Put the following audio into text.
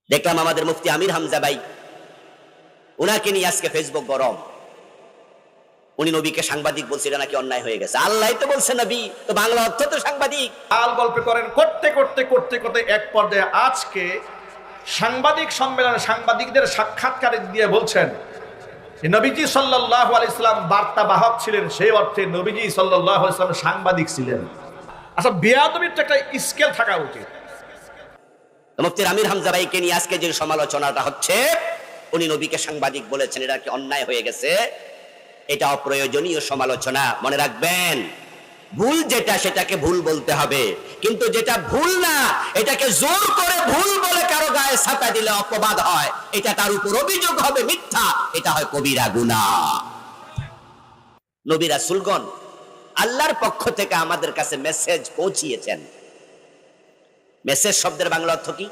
দেখলাম আমাদের মুফতি আমির হামজা ভাই, উনাকে নিয়ে আজকে ফেসবুক গরম। উনি নবীকে সাংবাদিক বলছে, এটা নাকি অন্যায় হয়ে গেছে। আল্লাহ তো বলছে নবী, তো বাংলা অর্থ তো সাংবাদিক। আল গল্প করেন করতে করতে করতে করতে এক পর্যায়ে আজকে সাংবাদিক সম্মেলনে সাংবাদিকদের সাক্ষাৎকার দিয়ে বলছেন নবীজি সাল্লাল্লাহু আলাইহি সাল্লাম বার্তা বাহক ছিলেন, সেই অর্থে নবীজি সাল্লাল্লাহু আলাইহি সাল্লাম সাংবাদিক ছিলেন। আচ্ছা, বেয়াদবির তো একটা স্কেল থাকা উচিত। মুফতি আমির হামজা ভাইকে নিয়ে আজকে যে সমালোচনাটা হচ্ছে, উনি নবীকে সাংবাদিক বলেছেন, এটা কি অন্যায় হয়ে গেছে, এটা অপ্রয়োজনীয় সমালোচনা। মনে রাখবেন, ভুল যেটা সেটাকে ভুল বলতে হবে, কিন্তু যেটা ভুল না এটাকে জোর করে ভুল বলে কারো গায়ে ছাতা দিলে অপবাদ হয়, এটা তার উপর অভিযোগ হবে মিথ্যা, এটা হয় কবিরা গুনাহ। নবী রাসূলগণ আল্লাহর পক্ষ থেকে আমাদের কাছে মেসেজ পৌঁছিয়েছেন। মেসেজ শব্দের বাংলা অর্থ কি?